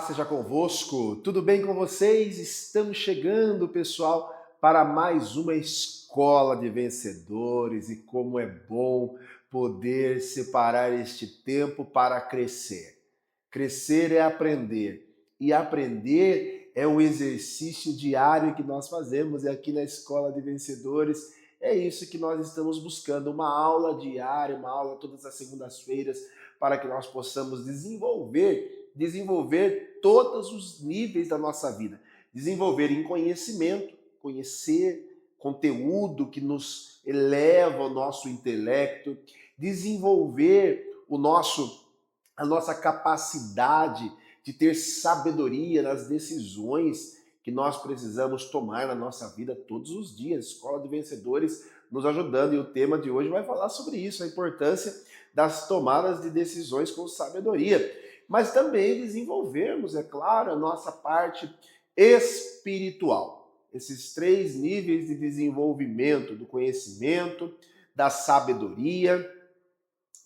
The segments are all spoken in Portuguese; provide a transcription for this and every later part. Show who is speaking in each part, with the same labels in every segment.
Speaker 1: paz seja convosco. Tudo bem com vocês? Estamos chegando, pessoal, para mais uma escola de vencedores e como é bom poder separar este tempo para crescer. Crescer é aprender e aprender é um exercício diário que nós fazemos e aqui na escola de vencedores é isso que nós estamos buscando, uma aula diária, uma aula todas as segundas-feiras para que nós possamos desenvolver todos os níveis da nossa vida. Desenvolver em conhecimento, conhecer conteúdo que nos eleva o nosso intelecto, desenvolver a nossa capacidade de ter sabedoria nas decisões que nós precisamos tomar na nossa vida todos os dias. Escola de Vencedores nos ajudando e o tema de hoje vai falar sobre isso, a importância das tomadas de decisões com sabedoria, mas também desenvolvermos, é claro, a nossa parte espiritual. Esses três níveis de desenvolvimento do conhecimento, da sabedoria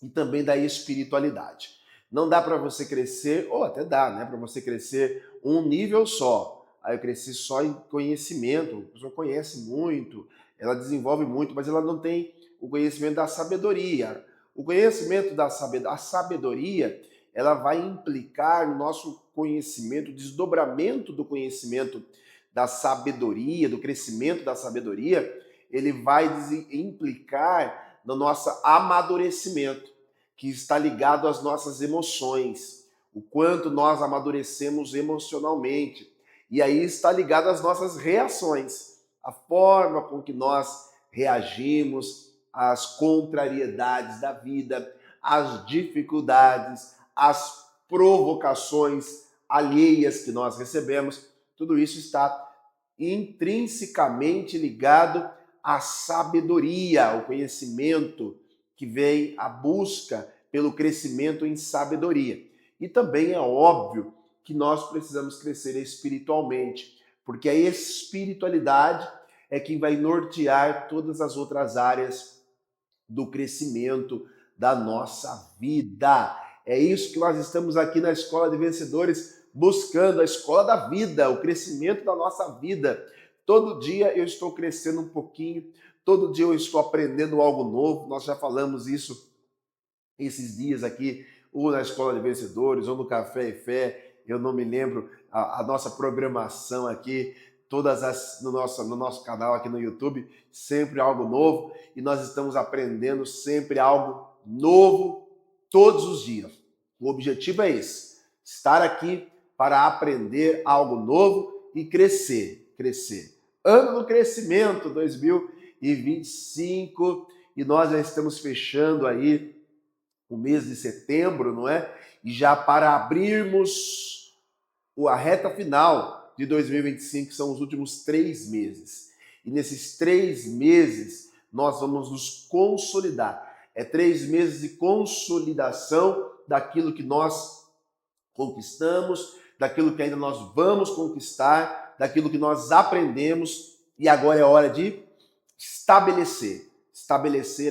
Speaker 1: e também da espiritualidade. Não dá para você crescer, ou até dá, né, para você crescer um nível só. Aí eu cresci só em conhecimento, a pessoa conhece muito, ela desenvolve muito, mas ela não tem o conhecimento da sabedoria. O conhecimento da sabedoria, ela vai implicar no nosso conhecimento, o desdobramento do conhecimento da sabedoria, do crescimento da sabedoria, ele vai implicar no nosso amadurecimento, que está ligado às nossas emoções, o quanto nós amadurecemos emocionalmente. E aí está ligado às nossas reações, a forma com que nós reagimos às contrariedades da vida, às dificuldades, às provocações alheias que nós recebemos. Tudo isso está intrinsecamente ligado à sabedoria, ao conhecimento que vem à busca pelo crescimento em sabedoria. E também é óbvio que nós precisamos crescer espiritualmente, porque a espiritualidade é quem vai nortear todas as outras áreas do crescimento da nossa vida. É isso que nós estamos aqui na Escola de Vencedores buscando, a escola da vida, o crescimento da nossa vida. Todo dia eu estou crescendo um pouquinho, todo dia eu estou aprendendo algo novo. Nós já falamos isso esses dias aqui, ou na Escola de Vencedores, ou no Café e Fé, eu não me lembro, a nossa programação aqui, no nosso canal aqui no YouTube, sempre algo novo, e nós estamos aprendendo sempre algo novo todos os dias. O objetivo é esse, estar aqui para aprender algo novo e crescer. Ano do crescimento 2025, e nós já estamos fechando aí o mês de setembro, não é? E já para abrirmos a reta final de 2025, são os últimos 3 meses. E nesses 3 meses, nós vamos nos consolidar. É 3 meses de consolidação daquilo que nós conquistamos, daquilo que ainda nós vamos conquistar, daquilo que nós aprendemos. E agora é hora de estabelecer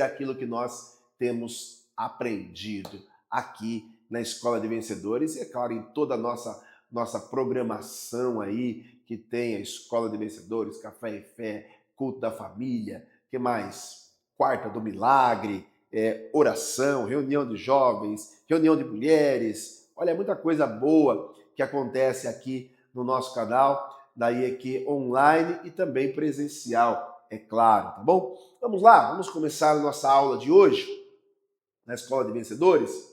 Speaker 1: aquilo que nós temos aprendido aqui na Escola de Vencedores e, é claro, em toda a nossa programação aí, que tem a Escola de Vencedores, Café e Fé, Culto da Família, que mais? Quarta do Milagre, oração, reunião de jovens, reunião de mulheres. Olha, muita coisa boa que acontece aqui no nosso canal, daí aqui online e também presencial, é claro, tá bom? Vamos lá, vamos começar a nossa aula de hoje na Escola de Vencedores.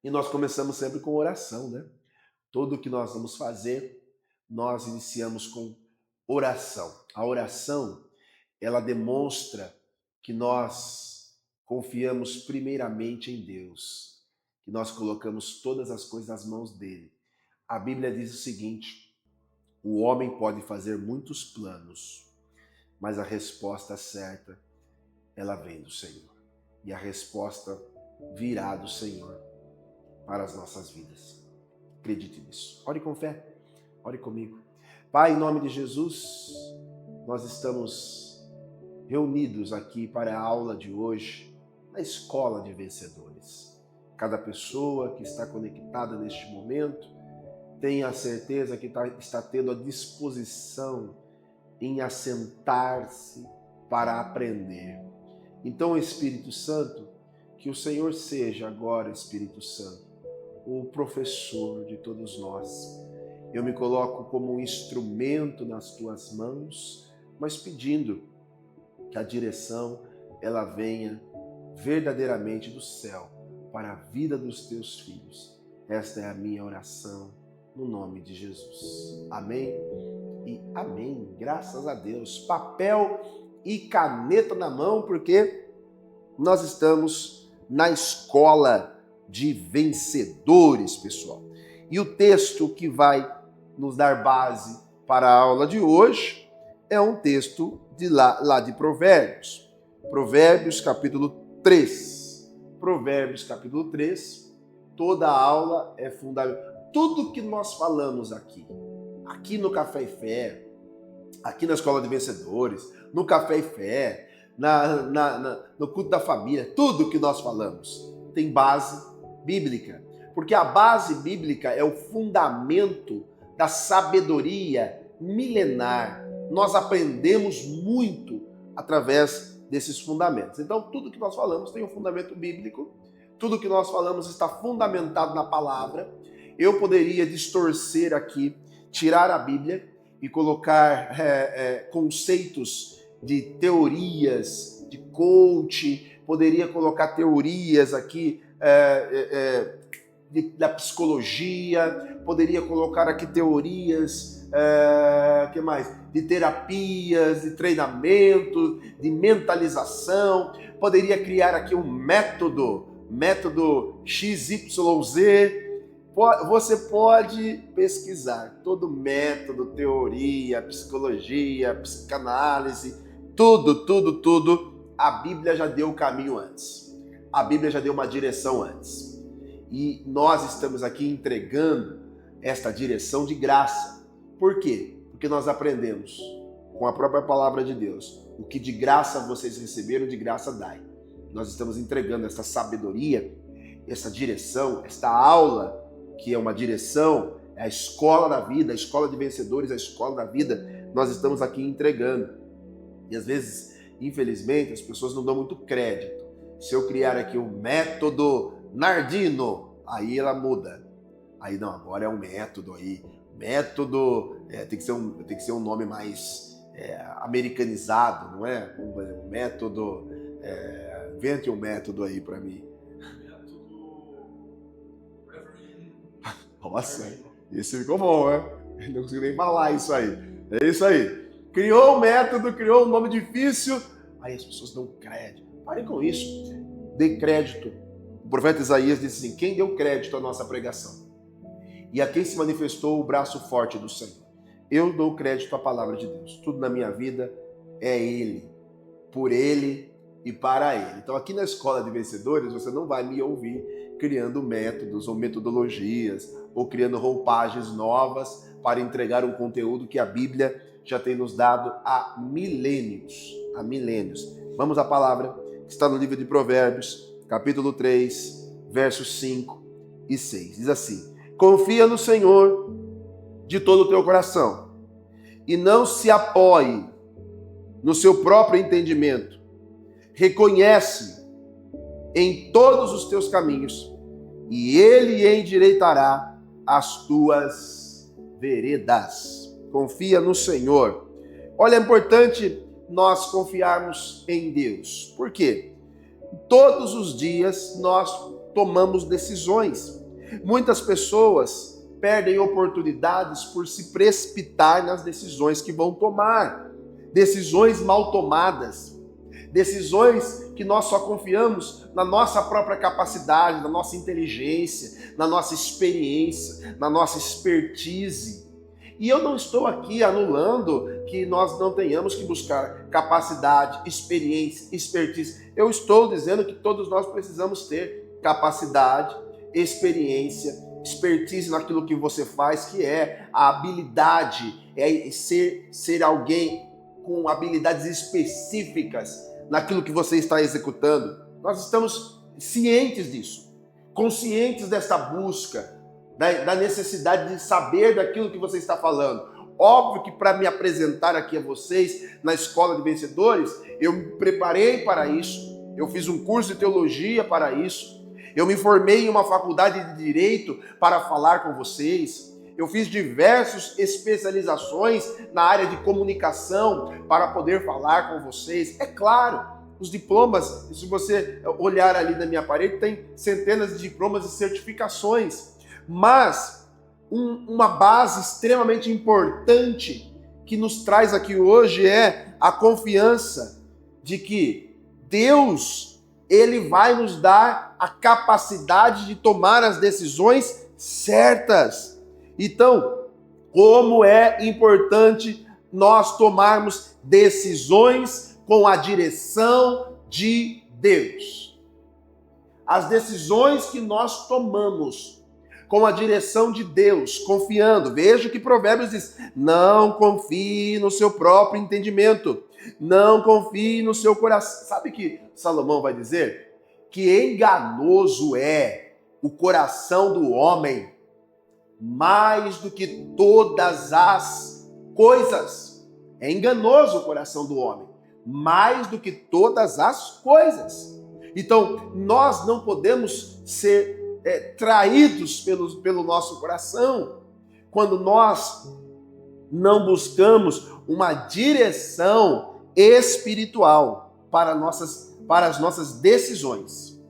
Speaker 1: E nós começamos sempre com oração, né? Tudo que nós vamos fazer, nós iniciamos com oração. A oração, ela demonstra que nós confiamos primeiramente em Deus, que nós colocamos todas as coisas nas mãos dele. A Bíblia diz o seguinte: o homem pode fazer muitos planos, mas a resposta certa, ela vem do Senhor. E a resposta virá do Senhor para as nossas vidas. Acredite nisso. Ore com fé. Ore comigo. Pai, em nome de Jesus, nós estamos reunidos aqui para a aula de hoje na Escola de Vencedores. cada pessoa que está conectada neste momento tenha a certeza que está tendo a disposição em assentar-se para aprender. Então, Espírito Santo, que o Senhor seja agora, Espírito Santo, o professor de todos nós. Eu me coloco como um instrumento nas tuas mãos, mas pedindo que a direção ela venha verdadeiramente do céu para a vida dos teus filhos. Esta é a minha oração no nome de Jesus. Amém e amém. Graças a Deus. Papel e caneta na mão, porque nós estamos na escola de vencedores, pessoal. E o texto que vai nos dar base para a aula de hoje é um texto lá de Provérbios. Provérbios capítulo 3. Provérbios capítulo 3. Toda a aula é fundamental. Tudo que nós falamos aqui no Café e Fé, aqui na Escola de Vencedores, no Café e Fé, no culto da família, tudo que nós falamos tem base bíblica. Porque a base bíblica é o fundamento da sabedoria milenar. Nós aprendemos muito através desses fundamentos. Então, tudo que nós falamos tem um fundamento bíblico, tudo que nós falamos está fundamentado na palavra. Eu poderia distorcer aqui, tirar a Bíblia e colocar conceitos de teorias, de coach, poderia colocar teorias aqui da psicologia, poderia colocar aqui teorias que mais? De terapias, de treinamento, de mentalização, poderia criar aqui um método XYZ. Você pode pesquisar todo método, teoria, psicologia, psicanálise, tudo. A Bíblia já deu o caminho antes. A Bíblia já deu uma direção antes. E nós estamos aqui entregando esta direção de graça. Por quê? Porque nós aprendemos com a própria palavra de Deus. O que de graça vocês receberam, de graça dai. Nós estamos entregando essa sabedoria, essa direção, esta aula, que é uma direção, é a escola da vida, a escola de vencedores, a escola da vida, nós estamos aqui entregando. E às vezes, infelizmente, as pessoas não dão muito crédito. Se eu criar aqui um método Nardino, aí ela muda. Aí não, agora é um método aí. Método tem que ser um nome mais americanizado, não é? Um método, invente um método aí para mim. Nossa, esse ficou bom, né? Eu não consigo nem falar isso aí. É isso aí. Criou um método, criou um nome difícil, aí as pessoas dão crédito. Parem com isso. Dê crédito. O profeta Isaías disse assim: quem deu crédito à nossa pregação? E a quem se manifestou o braço forte do Senhor? Eu dou crédito à palavra de Deus. Tudo na minha vida é Ele, por Ele e para Ele. Então aqui na Escola de Vencedores você não vai me ouvir criando métodos ou metodologias ou criando roupagens novas para entregar um conteúdo que a Bíblia já tem nos dado há milênios. Há milênios. Vamos à palavra que está no livro de Provérbios, capítulo 3, versos 5 e 6. Diz assim: confia no Senhor de todo o teu coração e não se apoie no seu próprio entendimento. Reconhece em todos os teus caminhos e Ele endireitará as tuas veredas. Confia no Senhor. Olha, é importante nós confiarmos em Deus. Por quê? Todos os dias nós tomamos decisões. Muitas pessoas perdem oportunidades por se precipitar nas decisões que vão tomar. Decisões mal tomadas. Decisões que nós só confiamos na nossa própria capacidade, na nossa inteligência, na nossa experiência, na nossa expertise. E eu não estou aqui anulando que nós não tenhamos que buscar capacidade, experiência, expertise. Eu estou dizendo que todos nós precisamos ter capacidade, experiência, expertise naquilo que você faz, que é a habilidade, é ser alguém com habilidades específicas naquilo que você está executando. Nós estamos cientes disso. conscientes desta busca, da necessidade de saber daquilo que você está falando. Óbvio que para me apresentar aqui a vocês na Escola de Vencedores, eu me preparei para isso, eu fiz um curso de teologia para isso, eu me formei em uma faculdade de Direito para falar com vocês, eu fiz diversas especializações na área de comunicação para poder falar com vocês. É claro, os diplomas, se você olhar ali na minha parede, tem centenas de diplomas e certificações, mas uma base extremamente importante que nos traz aqui hoje é a confiança de que Deus, Ele vai nos dar a capacidade de tomar as decisões certas. Então, como é importante nós tomarmos decisões com a direção de Deus. As decisões que nós tomamos com a direção de Deus, confiando. Veja o que Provérbios diz: não confie no seu próprio entendimento, não confie no seu coração. Sabe o que Salomão vai dizer? Que enganoso é o coração do homem, mais do que todas as coisas. É enganoso o coração do homem, mais do que todas as coisas. Então, nós não podemos ser traídos pelo nosso coração quando nós não buscamos uma direção espiritual para as nossas decisões.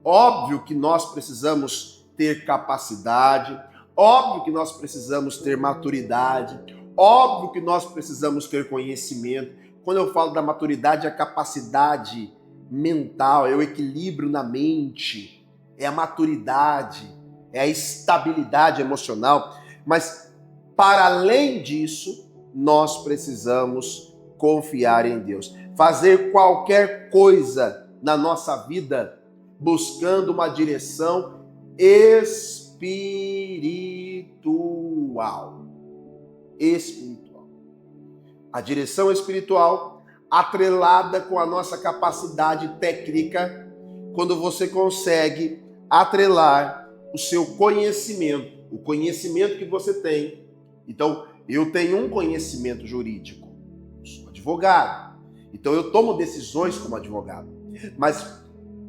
Speaker 1: Óbvio que nós precisamos ter capacidade, óbvio que nós precisamos ter maturidade, óbvio que nós precisamos ter conhecimento. Quando eu falo da maturidade, é a capacidade mental, é o equilíbrio na mente, é a maturidade, é a estabilidade emocional. Mas, para além disso, nós precisamos confiar em Deus. Fazer qualquer coisa na nossa vida buscando uma direção espiritual. A direção espiritual atrelada com a nossa capacidade técnica, quando você consegue atrelar o seu conhecimento, o conhecimento que você tem. Então, eu tenho um conhecimento jurídico, sou advogado, então eu tomo decisões como advogado, mas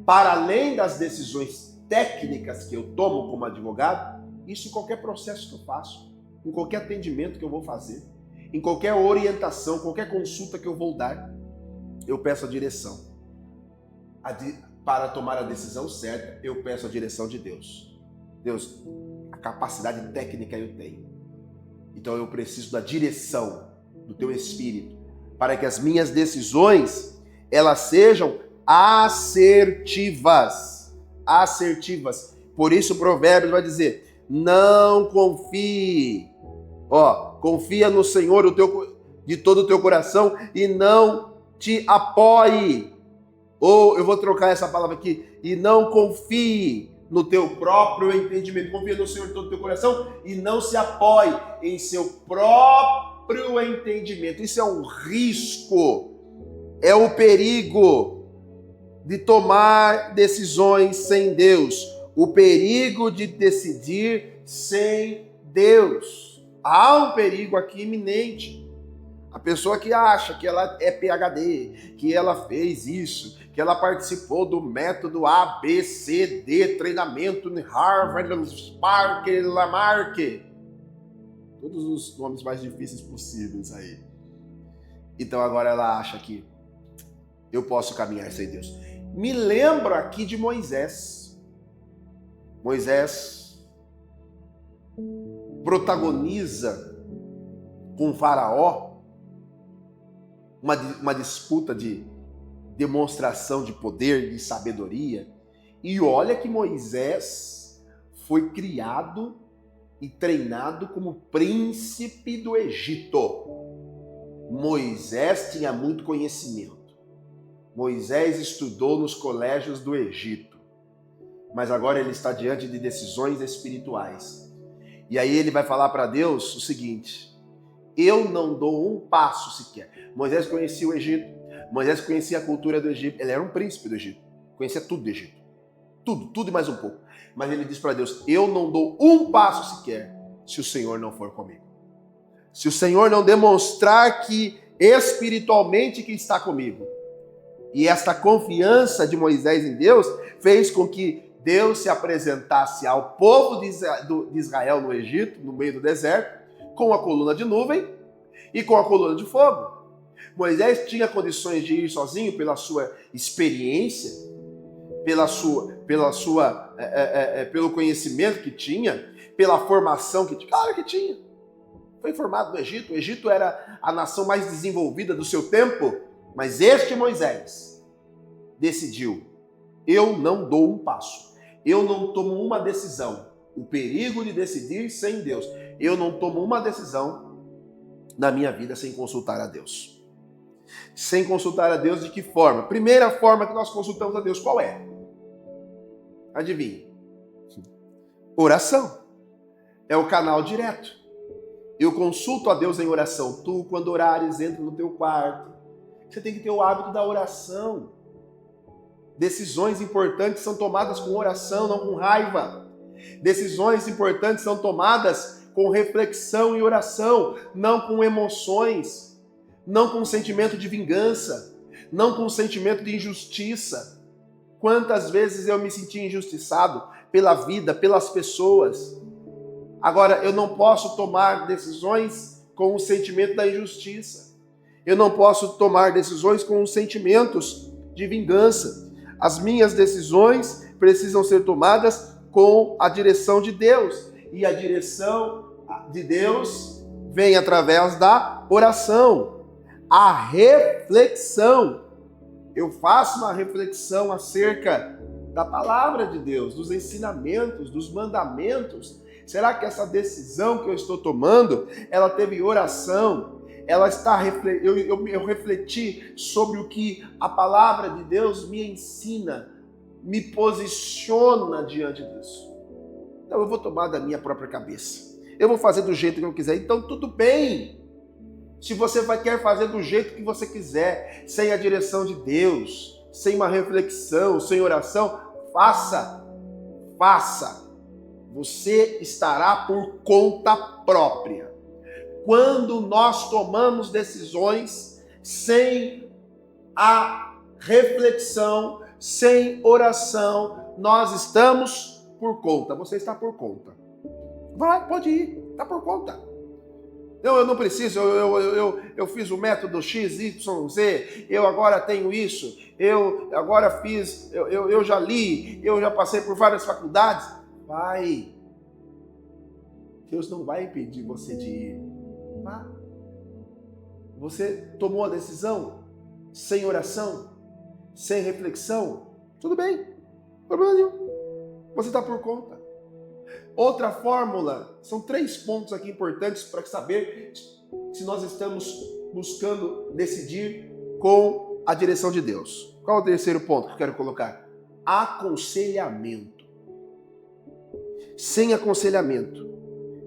Speaker 1: para além das decisões técnicas que eu tomo como advogado, isso em qualquer processo que eu faço, em qualquer atendimento que eu vou fazer, em qualquer orientação, qualquer consulta que eu vou dar, eu peço a direção. Para tomar a decisão certa, eu peço a direção de Deus. Deus, a capacidade técnica eu tenho. Então eu preciso da direção do teu Espírito, para que as minhas decisões, elas sejam assertivas. Assertivas. Por isso o Provérbios vai dizer: não confie. Confia no Senhor de todo o teu coração e não te apoie. Ou eu vou trocar essa palavra aqui: e não confie no teu próprio entendimento. Confia no Senhor de todo o teu coração e não se apoie em seu próprio entendimento. Isso é um risco, é o perigo de tomar decisões sem Deus, o perigo de decidir sem Deus. Há um perigo aqui iminente. A pessoa que acha que ela é PhD, que ela fez isso, que ela participou do método ABCD, treinamento em Harvard, Spark, Lamarck, todos os nomes mais difíceis possíveis aí. Então agora ela acha que eu posso caminhar sem Deus. Me lembro aqui de Moisés. Moisés protagoniza com Faraó uma disputa de demonstração de poder, de sabedoria. E olha que Moisés foi criado e treinado como príncipe do Egito. Moisés tinha muito conhecimento. Moisés estudou nos colégios do Egito. Mas agora ele está diante de decisões espirituais. E aí ele vai falar para Deus o seguinte: eu não dou um passo sequer. Moisés conhecia o Egito, Moisés conhecia a cultura do Egito, ele era um príncipe do Egito, conhecia tudo do Egito. tudo e mais um pouco. Mas ele diz para Deus, eu não dou um passo sequer se o Senhor não for comigo. Se o Senhor não demonstrar que espiritualmente que está comigo. E esta confiança de Moisés em Deus fez com que Deus se apresentasse ao povo de Israel no Egito, no meio do deserto, com a coluna de nuvem e com a coluna de fogo. Moisés tinha condições de ir sozinho pela sua experiência, pelo conhecimento que tinha, pela formação que tinha. Claro que tinha. Foi formado no Egito. O Egito era a nação mais desenvolvida do seu tempo, mas este Moisés decidiu, eu não dou um passo, eu não tomo uma decisão. O perigo de decidir sem Deus. Eu não tomo uma decisão na minha vida sem consultar a Deus. Sem consultar a Deus de que forma? Primeira forma que nós consultamos a Deus, qual é? Adivinhe? Oração. É o canal direto. Eu consulto a Deus em oração. Tu, quando orares, entra no teu quarto. Você tem que ter o hábito da oração. Decisões importantes são tomadas com oração, não com raiva. Decisões importantes são tomadas com reflexão e oração, não com emoções. Não com um sentimento de vingança, não com um sentimento de injustiça. Quantas vezes eu me senti injustiçado pela vida, pelas pessoas. Agora, eu não posso tomar decisões com o sentimento da injustiça. Eu não posso tomar decisões com os sentimentos de vingança. As minhas decisões precisam ser tomadas com a direção de Deus. E a direção de Deus vem através da oração. A reflexão. Eu faço uma reflexão acerca da palavra de Deus, dos ensinamentos, dos mandamentos. Será que essa decisão que eu estou tomando, ela teve oração? Ela está eu refleti sobre o que a palavra de Deus me ensina, me posiciona diante disso. Então eu vou tomar da minha própria cabeça. Eu vou fazer do jeito que eu quiser. Então tudo bem. Se você quer fazer do jeito que você quiser, sem a direção de Deus, sem uma reflexão, sem oração, faça. Você estará por conta própria. Quando nós tomamos decisões sem a reflexão, sem oração, nós estamos por conta. Você está por conta. Vai, pode ir, está por conta. Eu não preciso, eu fiz o método X, Y, Z, eu agora tenho isso, eu agora fiz, eu já li, eu já passei por várias faculdades. Vai. Deus não vai impedir você de ir. Vá. Você tomou a decisão sem oração, sem reflexão, tudo bem, problema nenhum. Você está por conta. Outra fórmula, são 3 pontos aqui importantes para saber se nós estamos buscando decidir com a direção de Deus. Qual é o terceiro ponto que eu quero colocar? Aconselhamento. Sem aconselhamento,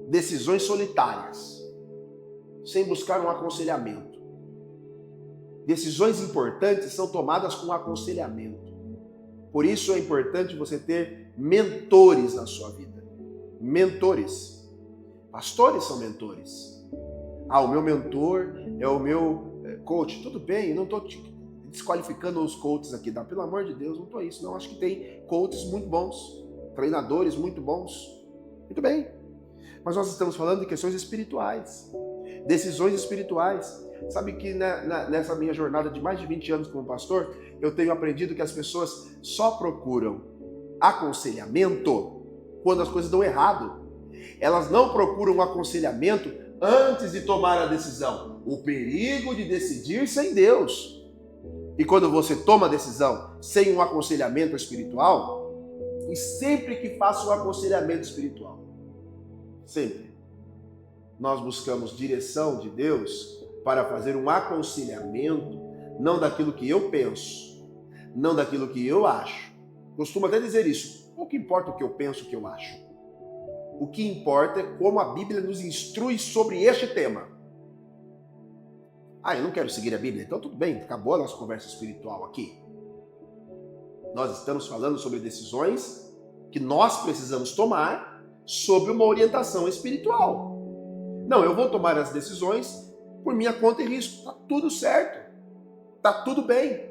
Speaker 1: decisões solitárias, sem buscar um aconselhamento. Decisões importantes são tomadas com aconselhamento. Por isso é importante você ter mentores na sua vida. Mentores. Pastores são mentores. O meu mentor é o meu coach. Tudo bem, eu não estou desqualificando os coaches aqui. Não, pelo amor de Deus, não estou isso. Não, acho que tem coaches muito bons, treinadores muito bons. Muito bem. Mas nós estamos falando de questões espirituais. Decisões espirituais. Sabe que nessa minha jornada de mais de 20 anos como pastor, eu tenho aprendido que as pessoas só procuram aconselhamento quando as coisas dão errado. Elas não procuram um aconselhamento antes de tomar a decisão. O perigo de decidir sem Deus. E quando você toma a decisão sem um aconselhamento espiritual, e sempre que faça um aconselhamento espiritual, sempre, nós buscamos direção de Deus para fazer um aconselhamento, não daquilo que eu penso, não daquilo que eu acho. Costumo até dizer isso. O que importa o que eu penso, o que eu acho? O que importa é como a Bíblia nos instrui sobre este tema. Eu não quero seguir a Bíblia, então tudo bem, acabou a nossa conversa espiritual aqui. Nós estamos falando sobre decisões que nós precisamos tomar sob uma orientação espiritual. Não, eu vou tomar as decisões por minha conta e risco. Tá tudo certo. Tá tudo bem.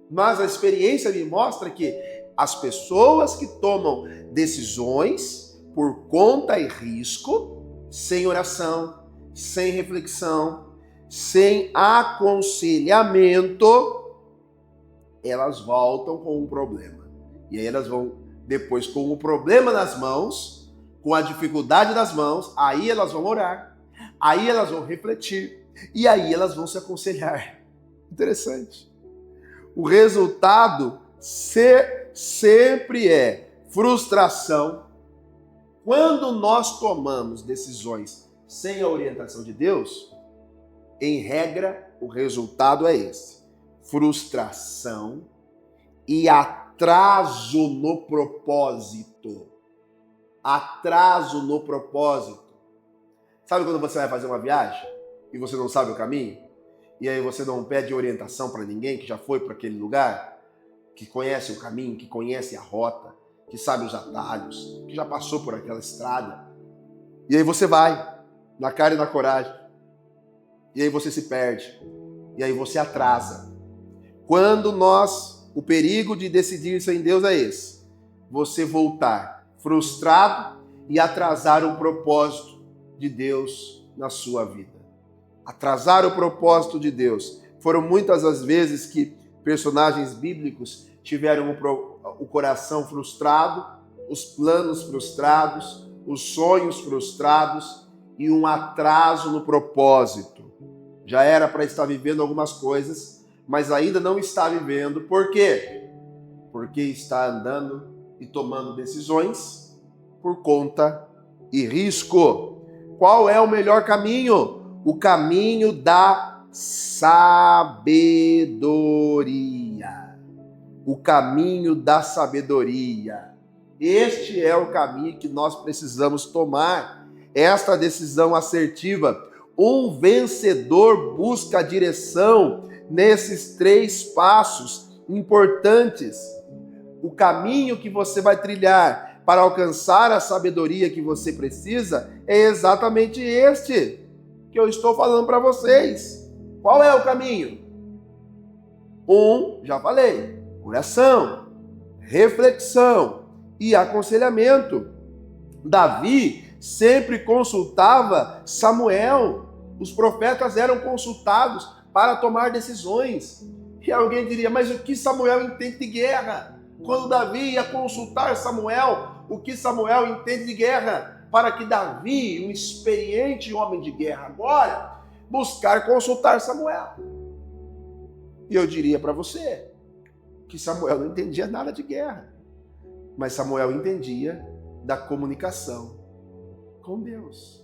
Speaker 1: Mas a experiência me mostra que as pessoas que tomam decisões por conta e risco, sem oração, sem reflexão, sem aconselhamento, elas voltam com um problema. E aí elas vão depois com o problema nas mãos, com a dificuldade nas mãos, aí elas vão orar, aí elas vão refletir e aí elas vão se aconselhar. Interessante. O resultado sempre é frustração. Quando nós tomamos decisões sem a orientação de Deus, em regra, o resultado é esse: frustração e atraso no propósito. Atraso no propósito. Sabe quando você vai fazer uma viagem e você não sabe o caminho? E aí você não pede orientação para ninguém que já foi para aquele lugar, que conhece o caminho, que conhece a rota, que sabe os atalhos, que já passou por aquela estrada. E aí você vai, na cara e na coragem. E aí você se perde. E aí você atrasa. O perigo de decidir sem Deus é esse: você voltar frustrado e atrasar o propósito de Deus na sua vida. Atrasar o propósito de Deus. Foram muitas as vezes que personagens bíblicos tiveram o coração frustrado, os planos frustrados, os sonhos frustrados e um atraso no propósito. Já era para estar vivendo algumas coisas, mas ainda não está vivendo. Por quê? Porque está andando e tomando decisões por conta e risco. Qual é o melhor caminho? O caminho da sabedoria. O caminho da sabedoria. Este é o caminho que nós precisamos tomar. Esta decisão assertiva. Um vencedor busca a direção nesses 3 passos importantes. O caminho que você vai trilhar para alcançar a sabedoria que você precisa é exatamente este que eu estou falando para vocês. Qual é o caminho? Já falei, oração, reflexão e aconselhamento. Davi sempre consultava Samuel. Os profetas eram consultados para tomar decisões. E alguém diria, mas o que Samuel entende de guerra? Quando Davi ia consultar Samuel, o que Samuel entende de guerra? Para que Davi, um experiente homem de guerra agora, buscar consultar Samuel. E eu diria para você que Samuel não entendia nada de guerra, mas Samuel entendia da comunicação com Deus.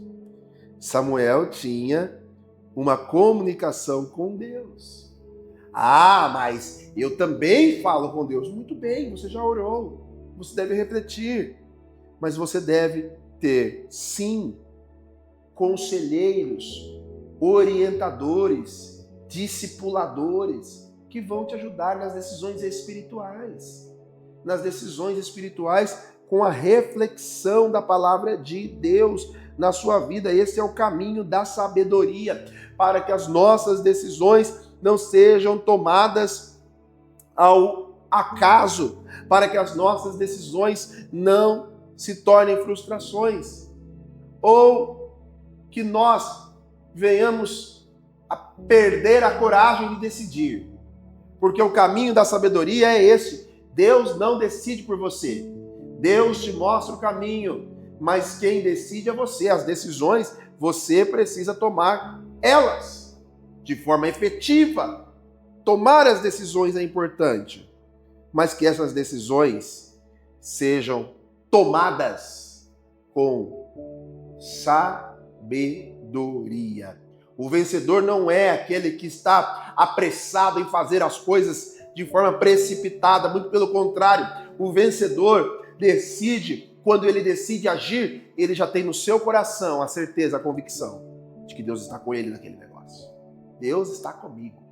Speaker 1: Samuel tinha uma comunicação com Deus. Ah, mas eu também falo com Deus. Muito bem, você já orou. Você deve refletir. Mas você deve ter, sim, conselheiros, orientadores, discipuladores que vão te ajudar nas decisões espirituais. Nas decisões espirituais com a reflexão da palavra de Deus na sua vida. Esse é o caminho da sabedoria, para que as nossas decisões não sejam tomadas ao acaso, para que as nossas decisões não se tornem frustrações, ou que nós venhamos a perder a coragem de decidir, porque o caminho da sabedoria é esse. Deus não decide por você, Deus te mostra o caminho, mas quem decide é você. As decisões você precisa tomar elas de forma efetiva. Tomar as decisões é importante, mas que essas decisões sejam tomadas com sabedoria. O vencedor não é aquele que está apressado em fazer as coisas de forma precipitada, muito pelo contrário. O vencedor decide, quando ele decide agir, ele já tem no seu coração a certeza, a convicção de que Deus está com ele naquele negócio. Deus está comigo.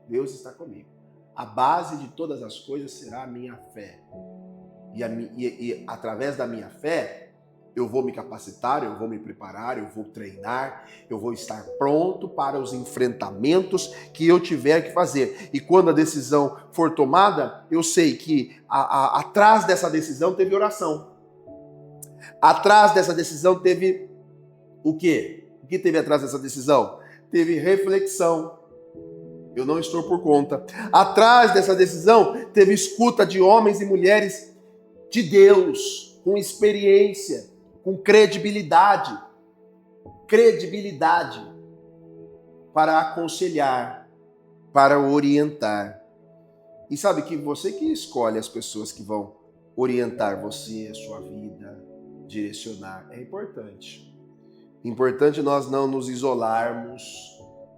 Speaker 1: Deus está comigo. A base de todas as coisas será a minha fé. E através da minha fé, eu vou me capacitar, eu vou me preparar, eu vou treinar, eu vou estar pronto para os enfrentamentos que eu tiver que fazer. E quando a decisão for tomada, eu sei que atrás dessa decisão teve oração. Atrás dessa decisão teve o quê? O que teve atrás dessa decisão? Teve reflexão. Eu não estou por conta. Atrás dessa decisão teve escuta de homens e mulheres de Deus, com experiência, com credibilidade para aconselhar, para orientar. E sabe que você que escolhe as pessoas que vão orientar você, a sua vida, direcionar, é importante. Importante nós não nos isolarmos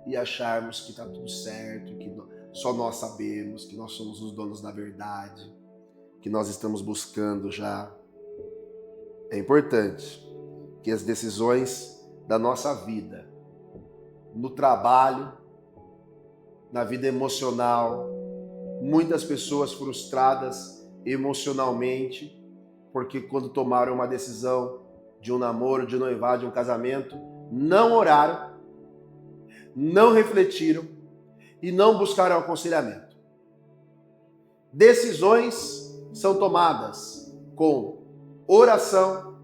Speaker 1: e acharmos que está tudo certo, que só nós sabemos, que nós somos os donos da verdade, que nós estamos buscando já. É importante que as decisões da nossa vida, no trabalho, na vida emocional, muitas pessoas frustradas emocionalmente, porque quando tomaram uma decisão de um namoro, de um noivado, de um casamento, não oraram, não refletiram e não buscaram aconselhamento. Decisões são tomadas com oração,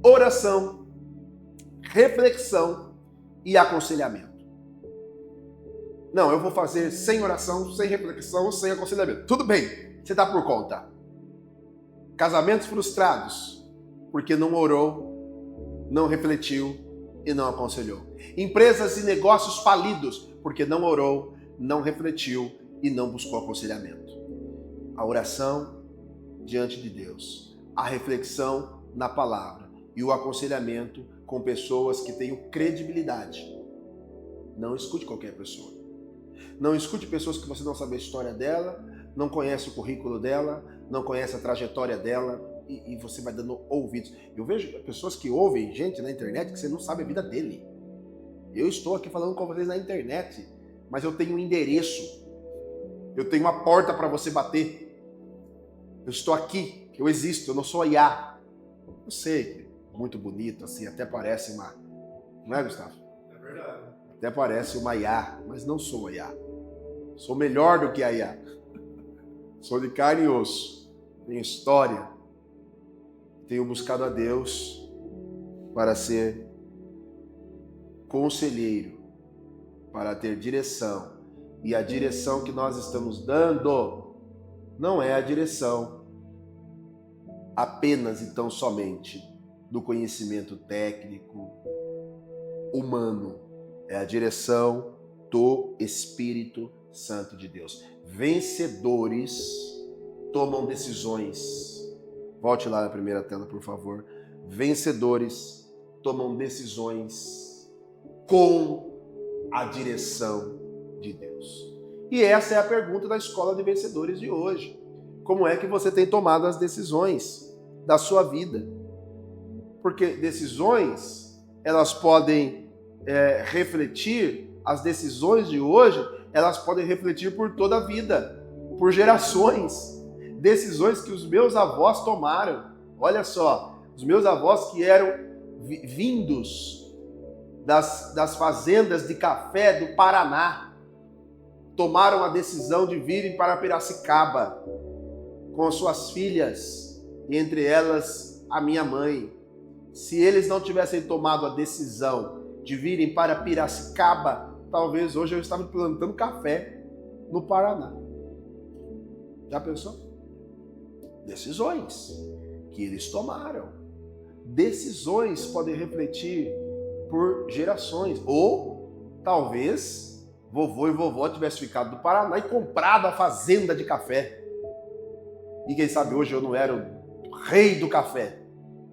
Speaker 1: oração, reflexão e aconselhamento. Não, eu vou fazer sem oração, sem reflexão, sem aconselhamento. Tudo bem, você está por conta. Casamentos frustrados, porque não orou, não refletiu e não aconselhou. Empresas e negócios falidos, porque não orou, não refletiu e não buscou aconselhamento. A oração diante de Deus, a reflexão na palavra e o aconselhamento com pessoas que tenham credibilidade. Não escute qualquer pessoa. Não escute pessoas que você não sabe a história dela, não conhece o currículo dela, não conhece a trajetória dela e você vai dando ouvidos. Eu vejo pessoas que ouvem gente na internet que você não sabe a vida dele. Eu estou aqui falando com vocês na internet, mas eu tenho um endereço. Eu tenho uma porta para você bater. Eu estou aqui, eu existo, eu não sou a IA. Eu sei, muito bonito, assim, até parece uma... Não é, Gustavo?
Speaker 2: É verdade.
Speaker 1: Até parece uma IA, mas não sou a IA. Sou melhor do que a IA. Sou de carne e osso. Tenho história. Tenho buscado a Deus para ser conselheiro, para ter direção. E a direção que nós estamos dando não é a direção apenas e tão somente do conhecimento técnico, humano. É a direção do Espírito Santo de Deus. Vencedores tomam decisões. Volte lá na primeira tela, por favor. Vencedores tomam decisões com a direção de Deus. E essa é a pergunta da Escola de Vencedores de hoje. Como é que você tem tomado as decisões da sua vida? Porque decisões, elas podem refletir, as decisões de hoje, elas podem refletir por toda a vida, por gerações. Decisões que os meus avós tomaram. Olha só, os meus avós que eram vindos das fazendas de café do Paraná, tomaram a decisão de virem para Piracicaba com suas filhas, e entre elas a minha mãe. Se eles não tivessem tomado a decisão de virem para Piracicaba, talvez hoje eu estava plantando café no Paraná. Já pensou? Decisões que eles tomaram. Decisões podem refletir por gerações. Ou talvez vovô e vovó tivessem ficado no Paraná e comprado a fazenda de café. E quem sabe hoje eu não era o rei do café.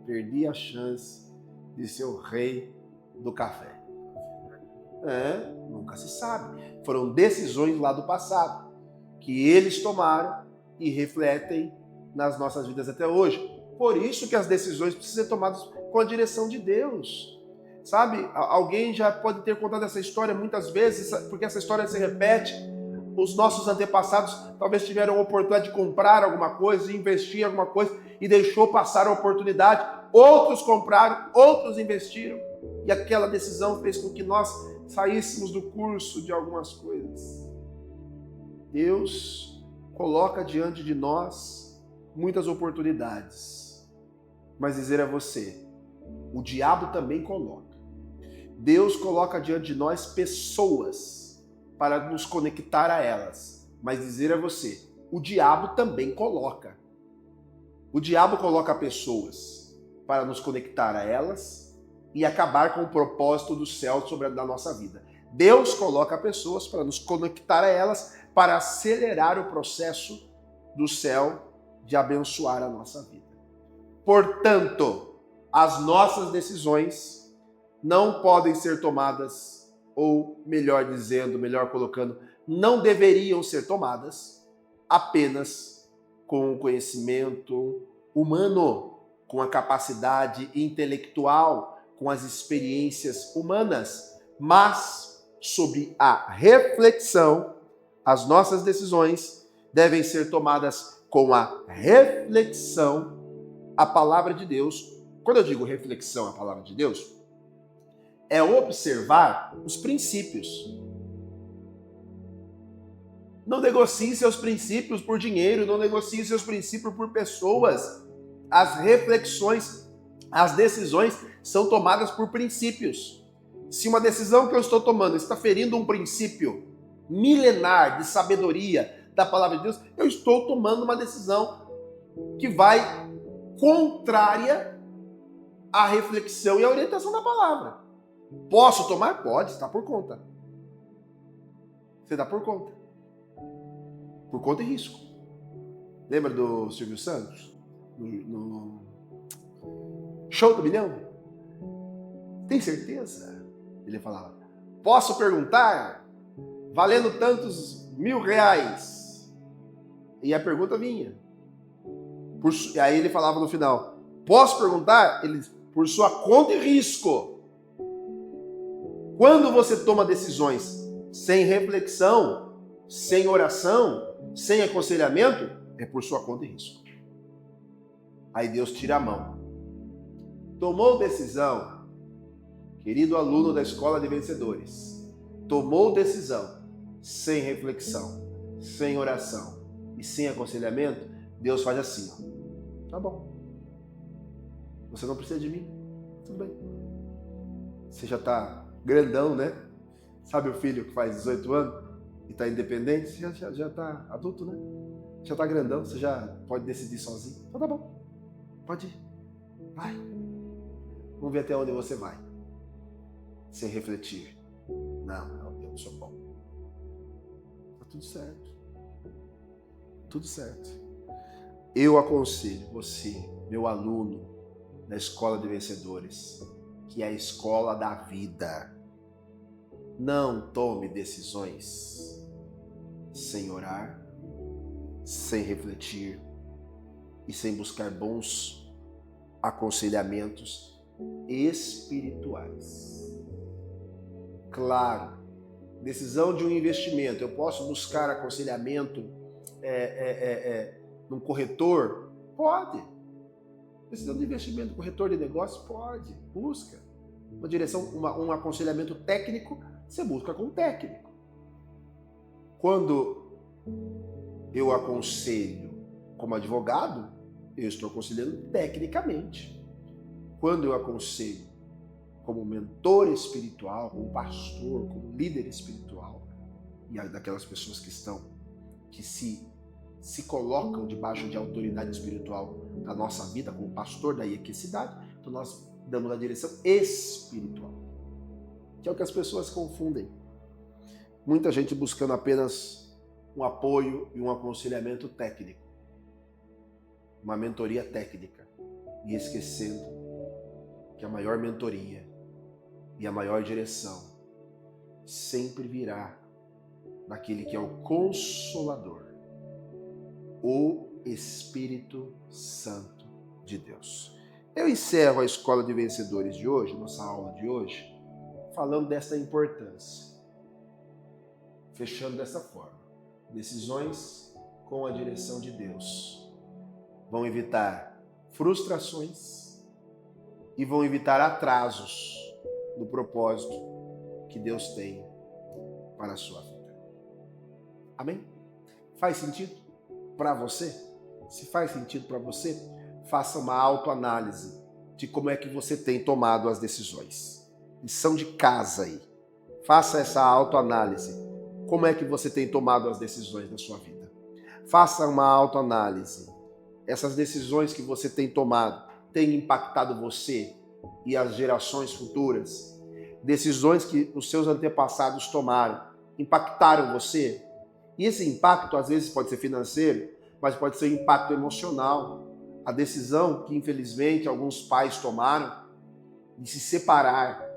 Speaker 1: Perdi a chance de ser o rei do café. Nunca se sabe. Foram decisões lá do passado que eles tomaram e refletem nas nossas vidas até hoje. Por isso que as decisões precisam ser tomadas com a direção de Deus. Sabe, alguém já pode ter contado essa história muitas vezes, porque essa história se repete. Os nossos antepassados talvez tiveram a oportunidade de comprar alguma coisa, de investir em alguma coisa e deixou passar a oportunidade. Outros compraram, outros investiram. E aquela decisão fez com que nós saíssemos do curso de algumas coisas. Deus coloca diante de nós muitas oportunidades. Mas dizer a você, o diabo também coloca. Deus coloca diante de nós pessoas para nos conectar a elas. Mas dizer a você, o diabo também coloca. O diabo coloca pessoas para nos conectar a elas e acabar com o propósito do céu sobre a nossa vida. Deus coloca pessoas para nos conectar a elas para acelerar o processo do céu de abençoar a nossa vida. Portanto, as nossas decisões não podem ser tomadas, ou melhor dizendo, melhor colocando, não deveriam ser tomadas apenas com o conhecimento humano, com a capacidade intelectual, com as experiências humanas, mas sob a reflexão, as nossas decisões devem ser tomadas com a reflexão, a palavra de Deus. Quando eu digo reflexão, a palavra de Deus, é observar os princípios. Não negocie seus princípios por dinheiro, não negocie seus princípios por pessoas. As reflexões, as decisões são tomadas por princípios. Se uma decisão que eu estou tomando está ferindo um princípio milenar de sabedoria da palavra de Deus, eu estou tomando uma decisão que vai contrária à reflexão e à orientação da palavra. Posso tomar? Pode, está por conta. Você dá por conta. Por conta e risco. Lembra do Silvio Santos? No Show do Milhão? Tem certeza? Ele falava, posso perguntar? Valendo tantos R$1.000. E a pergunta vinha. Aí ele falava no final, posso perguntar? Ele, por sua conta e risco. Quando você toma decisões sem reflexão, sem oração, sem aconselhamento, é por sua conta e risco. Aí Deus tira a mão. Tomou decisão, querido aluno da Escola de Vencedores, tomou decisão sem reflexão, sem oração e sem aconselhamento, Deus faz assim, ó. Tá bom. Você não precisa de mim. Tudo bem. Você já tá grandão, né? Sabe o filho que faz 18 anos e tá independente? Você já tá adulto, né? Já tá grandão, você já pode decidir sozinho. Então tá bom. Pode ir. Vai. Vamos ver até onde você vai. Sem refletir. Não, eu não sou bom. Tá tudo certo. Tudo certo. Eu aconselho você, meu aluno da Escola de Vencedores, que é a escola da vida. Não tome decisões sem orar, sem refletir e sem buscar bons aconselhamentos espirituais. Claro, decisão de um investimento, eu posso buscar aconselhamento num corretor? Pode. Decisão de investimento, corretor de negócios? Pode. Busca. Uma direção, um aconselhamento técnico, você busca com um técnico. Quando eu aconselho como advogado, eu estou aconselhando tecnicamente. Quando eu aconselho como mentor espiritual, como pastor, como líder espiritual, e daquelas pessoas que se colocam debaixo de autoridade espiritual na nossa vida, como pastor da cidade, então nós damos a direção espiritual, que é o que as pessoas confundem. Muita gente buscando apenas um apoio e um aconselhamento técnico, uma mentoria técnica, e esquecendo que a maior mentoria e a maior direção sempre virá daquele que é o Consolador, o Espírito Santo de Deus. Eu encerro a Escola de Vencedores de hoje, nossa aula de hoje, falando dessa importância. Fechando dessa forma. Decisões com a direção de Deus vão evitar frustrações e vão evitar atrasos no propósito que Deus tem para a sua vida. Amém? Faz sentido para você? Se faz sentido para você, faça uma autoanálise de como é que você tem tomado as decisões. Lição de casa aí. Faça essa autoanálise. Como é que você tem tomado as decisões da sua vida? Faça uma autoanálise. Essas decisões que você tem tomado têm impactado você e as gerações futuras? Decisões que os seus antepassados tomaram impactaram você? E esse impacto às vezes pode ser financeiro, mas pode ser impacto emocional. A decisão que infelizmente alguns pais tomaram de se separar,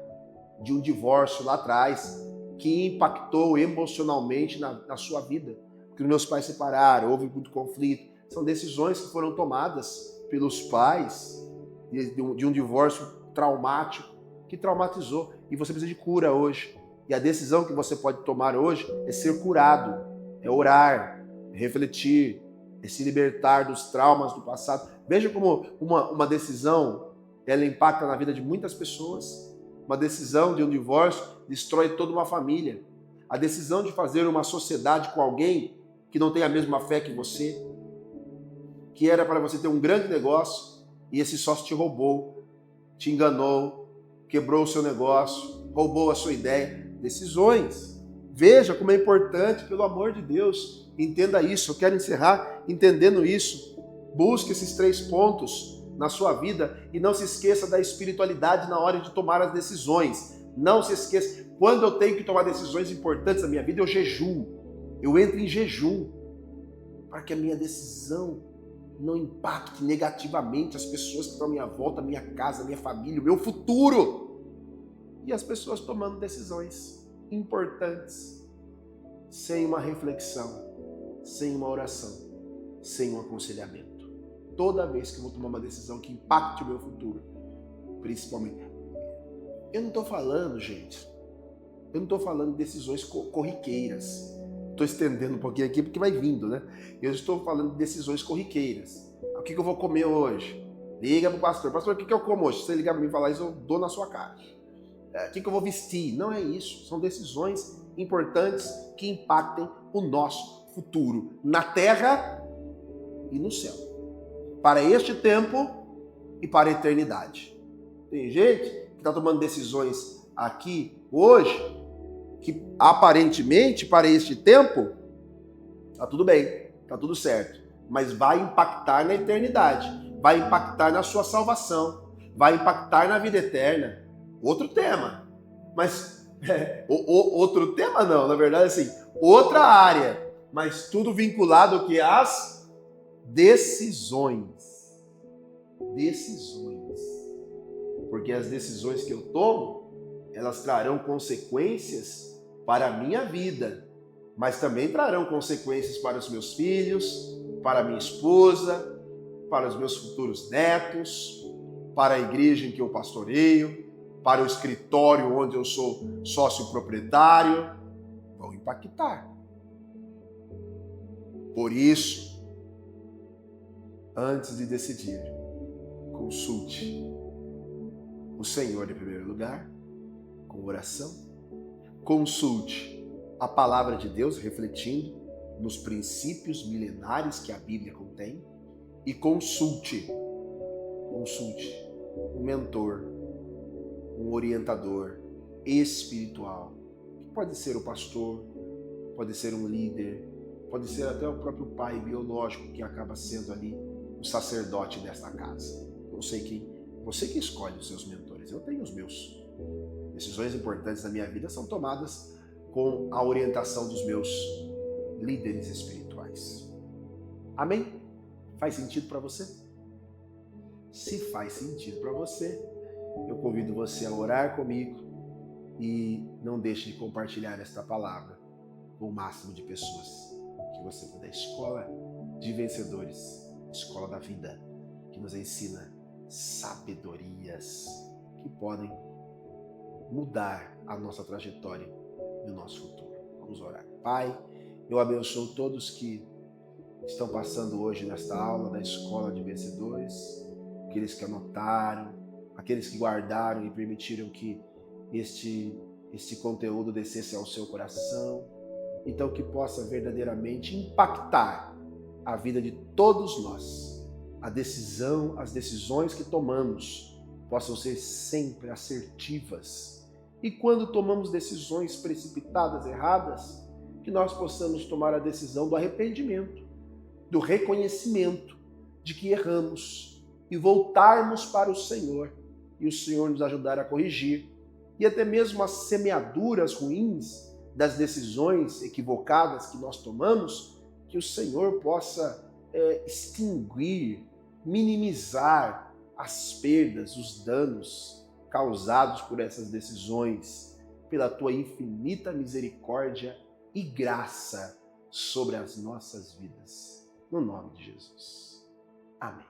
Speaker 1: de um divórcio lá atrás, que impactou emocionalmente na sua vida. Porque meus pais se separaram, houve muito conflito. São decisões que foram tomadas pelos pais de um divórcio traumático, que traumatizou. E você precisa de cura hoje. E a decisão que você pode tomar hoje é ser curado, é orar, é refletir, é se libertar dos traumas do passado. Veja como uma decisão, ela impacta na vida de muitas pessoas. Uma decisão de um divórcio destrói toda uma família. A decisão de fazer uma sociedade com alguém que não tem a mesma fé que você, que era para você ter um grande negócio, e esse sócio te roubou, te enganou, quebrou o seu negócio, roubou a sua ideia. Decisões. Veja como é importante, pelo amor de Deus. Entenda isso. Eu quero encerrar entendendo isso. Busque esses 3 pontos na sua vida e não se esqueça da espiritualidade na hora de tomar as decisões. Não se esqueça. Quando eu tenho que tomar decisões importantes na minha vida, eu jejuo. Eu entro em jejum para que a minha decisão não impacte negativamente as pessoas que estão à minha volta, a minha casa, a minha família, o meu futuro. E as pessoas tomando decisões importantes sem uma reflexão, sem uma oração, sem um aconselhamento. Toda vez que eu vou tomar uma decisão que impacte o meu futuro, principalmente. Eu não estou falando, gente, eu não estou falando de decisões corriqueiras. Estou estendendo um pouquinho aqui porque vai vindo, né? Eu estou falando de decisões corriqueiras. O que eu vou comer hoje? Liga para o pastor. Pastor, o que eu como hoje? Se você ligar para mim e falar isso, eu dou na sua cara. O que eu vou vestir? Não é isso. São decisões importantes que impactem o nosso futuro na terra e no céu. Para este tempo e para a eternidade. Tem gente que está tomando decisões aqui hoje que aparentemente para este tempo está tudo bem, está tudo certo, mas vai impactar na eternidade, vai impactar na sua salvação, vai impactar na vida eterna. Outro tema, mas outro tema não, na verdade assim, outra área, mas tudo vinculado ao que? Às decisões. Decisões. Porque as decisões que eu tomo, elas trarão consequências para a minha vida, mas também trarão consequências para os meus filhos, para a minha esposa, para os meus futuros netos, para a igreja em que eu pastoreio, para o escritório onde eu sou sócio proprietário, vão impactar. Por isso, antes de decidir, consulte o Senhor em primeiro lugar, com oração. Consulte a palavra de Deus, refletindo nos princípios milenares que a Bíblia contém. E consulte um mentor, um orientador espiritual, que pode ser o pastor, pode ser um líder, pode ser até o próprio pai biológico que acaba sendo ali o sacerdote desta casa. Não sei quem, você que escolhe os seus mentores, eu tenho os meus. Decisões importantes da minha vida são tomadas com a orientação dos meus líderes espirituais. Amém? Faz sentido para você? Se faz sentido para você, eu convido você a orar comigo e não deixe de compartilhar esta palavra com o máximo de pessoas que você puder. Escola de Vencedores, escola da vida, que nos ensina sabedorias que podem mudar a nossa trajetória e o nosso futuro. Vamos orar. Pai, eu abençoo todos que estão passando hoje nesta aula da Escola de Vencedores, aqueles que anotaram, aqueles que guardaram e permitiram que este conteúdo descesse ao seu coração, então que possa verdadeiramente impactar a vida de todos nós. As decisões que tomamos possam ser sempre assertivas. E quando tomamos decisões precipitadas, erradas, que nós possamos tomar a decisão do arrependimento, do reconhecimento de que erramos e voltarmos para o Senhor e o Senhor nos ajudar a corrigir. E até mesmo as semeaduras ruins das decisões equivocadas que nós tomamos, que o Senhor possa extinguir, minimizar as perdas, os danos causados por essas decisões, pela tua infinita misericórdia e graça sobre as nossas vidas. No nome de Jesus. Amém.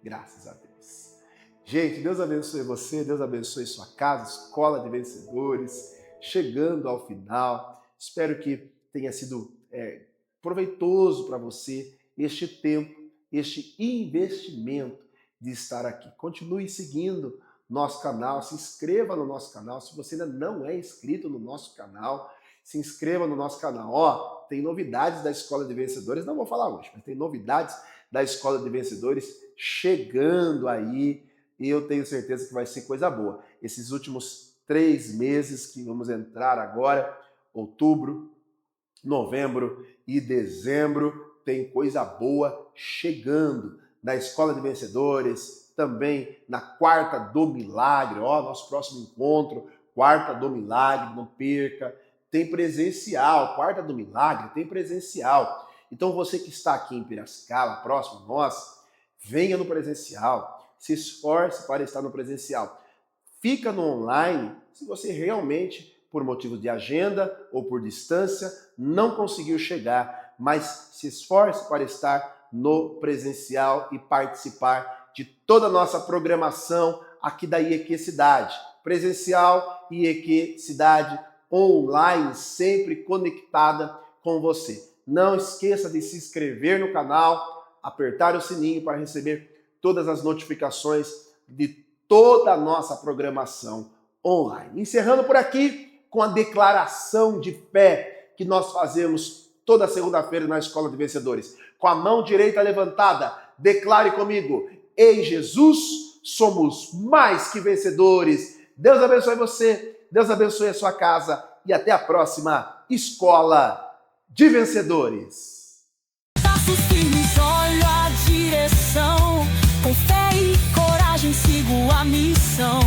Speaker 1: Graças a Deus. Gente, Deus abençoe você, Deus abençoe sua casa, Escola de Vencedores, chegando ao final. Espero que tenha sido proveitoso para você este tempo, este investimento de estar aqui. Continue seguindo nosso canal, se inscreva no nosso canal. Se você ainda não é inscrito no nosso canal, se inscreva no nosso canal. Tem novidades da Escola de Vencedores, não vou falar hoje, mas tem novidades da Escola de Vencedores chegando aí, e eu tenho certeza que vai ser coisa boa. Esses últimos 3 meses que vamos entrar agora, outubro, novembro e dezembro, tem coisa boa chegando da Escola de Vencedores, também na Quarta do Milagre, nosso próximo encontro, Quarta do Milagre, não perca, tem presencial, Quarta do Milagre tem presencial. Então você que está aqui em Piracicaba, próximo a nós, venha no presencial, se esforce para estar no presencial. Fica no online se você realmente, por motivos de agenda ou por distância, não conseguiu chegar, mas se esforce para estar no presencial e participar de toda a nossa programação aqui da IEQ Cidade. Presencial, IEQ Cidade, online, sempre conectada com você. Não esqueça de se inscrever no canal, apertar o sininho para receber todas as notificações de toda a nossa programação online. Encerrando por aqui com a declaração de fé que nós fazemos toda segunda-feira na Escola de Vencedores. Com a mão direita levantada, declare comigo: em Jesus somos mais que vencedores. Deus abençoe você, Deus abençoe a sua casa e até a próxima Escola de Vencedores.
Speaker 2: Passos firmes, olho a direção, com fé e coragem sigo a missão.